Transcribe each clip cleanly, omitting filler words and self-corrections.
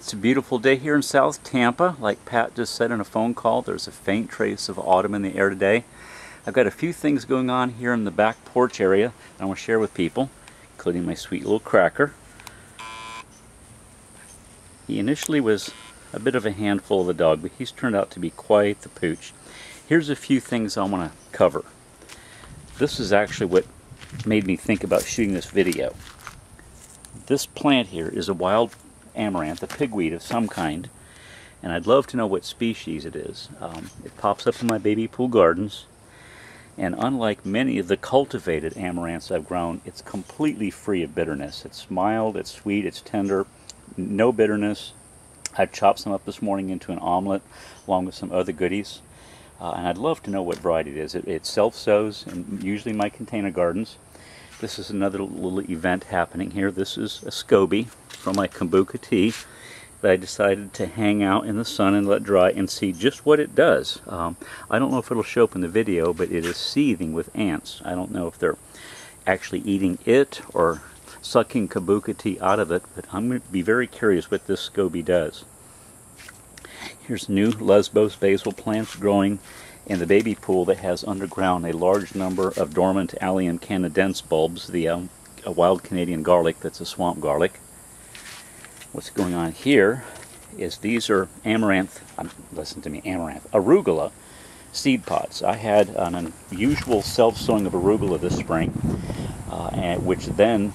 It's a beautiful day here in South Tampa. Like Pat just said in a phone call, there's a faint trace of autumn in the air today. I've got a few things going on here in the back porch area I want to share with people, including my sweet little Cracker. He initially was a bit of a handful of a dog, but he's turned out to be quite the pooch. Here's a few things I want to cover. This is actually what made me think about shooting this video. This plant here is a wild amaranth, a pigweed of some kind, and I'd love to know what species it is. It pops up in my baby pool gardens, and unlike many of the cultivated amaranths I've grown, it's completely free of bitterness. It's mild, it's sweet, it's tender, no bitterness. I've chopped some up this morning into an omelet along with some other goodies, and I'd love to know what variety it is. It self-sows, and usually my container gardens. This is another little event happening here. This is a SCOBY from my kombucha tea that I decided to hang out in the sun and let dry and see just what it does. I don't know if it'll show up in the video, but it is seething with ants. I don't know if they're actually eating it or sucking kombucha tea out of it, but I'm going to be very curious what this SCOBY does. Here's new Lesbos basil plants growing in the baby pool that has underground a large number of dormant Allium canadense bulbs, a wild Canadian garlic that's a swamp garlic. What's going on here is these are amaranth, listen to me, amaranth, arugula seed pods. I had an unusual self-sowing of arugula this spring, which then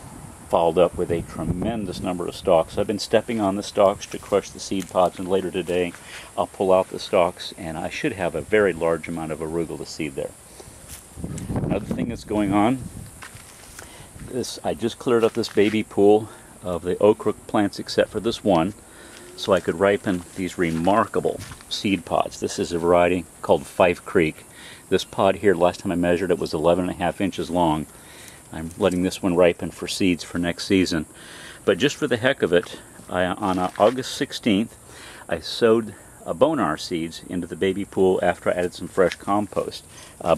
followed up with a tremendous number of stalks. I've been stepping on the stalks to crush the seed pods, and later today I'll pull out the stalks, and I should have a very large amount of arugula seed there. Another thing that's going on is I just cleared up this baby pool of the okra plants except for this one, so I could ripen these remarkable seed pods. This is a variety called Fife Creek. This pod here, last time I measured it, was 11.5 inches long. I'm letting this one ripen for seeds for next season. But just for the heck of it, on August 16th, I sowed bonar seeds into the baby pool after I added some fresh compost.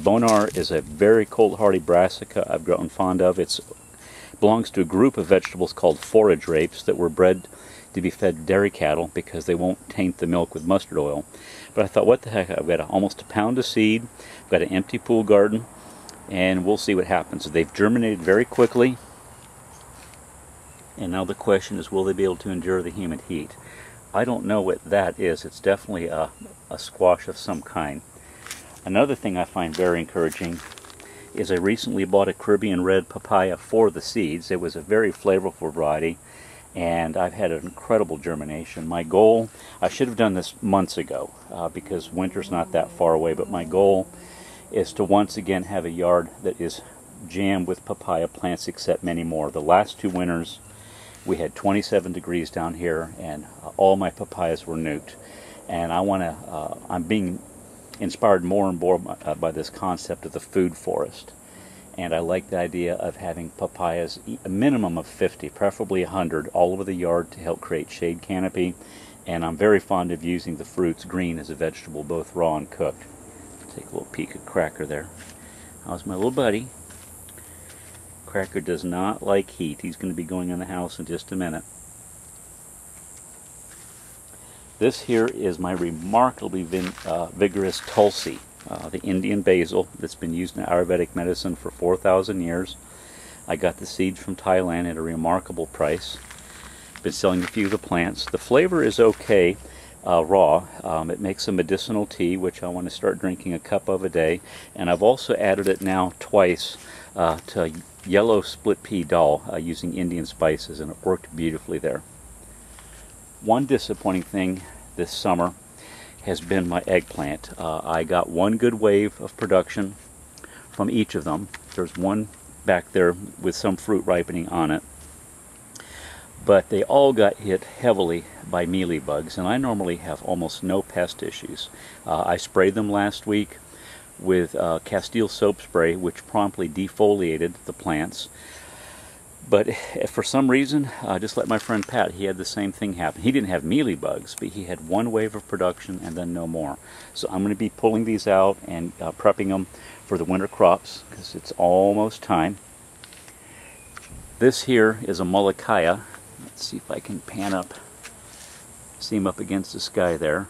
Bonar is a very cold-hardy brassica I've grown fond of. It belongs to a group of vegetables called forage rapes that were bred to be fed dairy cattle because they won't taint the milk with mustard oil. But I thought, what the heck, I've got almost a pound of seed, I've got an empty pool garden, and we'll see what happens. They've germinated very quickly, and now the question is, will they be able to endure the humid heat? I don't know what that is. It's definitely a squash of some kind. Another thing I find very encouraging is I recently bought a Caribbean red papaya for the seeds. It was a very flavorful variety, and I've had an incredible germination. My goal, I should have done this months ago because winter's not that far away, but my goal is to once again have a yard that is jammed with papaya plants, except many more. The last 2 winters we had 27 degrees down here, and all my papayas were nuked. And I'm being inspired more and more by this concept of the food forest. And I like the idea of having papayas, a minimum of 50, preferably 100, all over the yard to help create shade canopy. And I'm very fond of using the fruits green as a vegetable, both raw and cooked. Take a little peek at Cracker there. How's my little buddy? Cracker does not like heat. He's going to be going in the house in just a minute. This here is my remarkably vigorous Tulsi, the Indian basil that's been used in Ayurvedic medicine for 4,000 years. I got the seeds from Thailand at a remarkable price. Been selling a few of the plants. The flavor is okay. Raw. It makes a medicinal tea, which I want to start drinking a cup of a day. And I've also added it now twice to yellow split pea dal using Indian spices, and it worked beautifully there. One disappointing thing this summer has been my eggplant. I got one good wave of production from each of them. There's one back there with some fruit ripening on it. But they all got hit heavily by mealybugs, and I normally have almost no pest issues. I sprayed them last week with Castile soap spray, which promptly defoliated the plants. But for some reason, just like my friend Pat, he had the same thing happen. He didn't have mealybugs, but he had one wave of production and then no more. So I'm going to be pulling these out and prepping them for the winter crops because it's almost time. This here is a Molokaya. Let's see if I can pan up See him up against the sky there.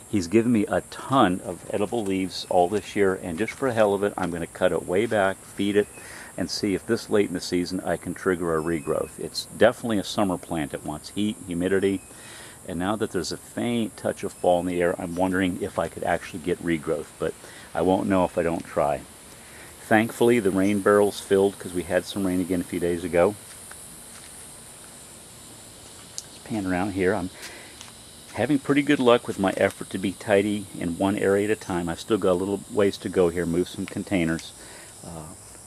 He's given me a ton of edible leaves all this year, and just for the hell of it, I'm going to cut it way back, feed it, and see if this late in the season I can trigger a regrowth. It's definitely a summer plant. It wants heat, humidity, and now that there's a faint touch of fall in the air, I'm wondering if I could actually get regrowth, but I won't know if I don't try. Thankfully, the rain barrel's filled because we had some rain again a few days ago. Let's pan around here. I'm having pretty good luck with my effort to be tidy in one area at a time. I've still got a little ways to go here, move some containers,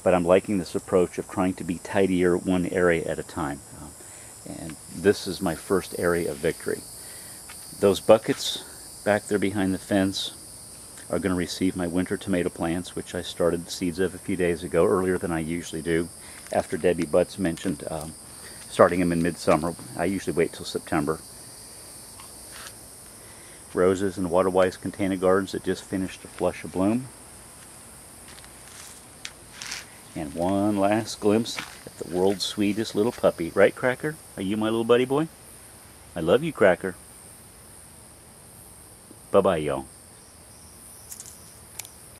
but I'm liking this approach of trying to be tidier one area at a time. And this is my first area of victory. Those buckets back there behind the fence are going to receive my winter tomato plants, which I started the seeds of a few days ago, earlier than I usually do. After Debbie Butts mentioned starting them in midsummer, I usually wait till September. Roses and water-wise container gardens that just finished a flush of bloom. And one last glimpse at the world's sweetest little puppy. Right, Cracker? Are you my little buddy boy? I love you, Cracker. Bye-bye, y'all.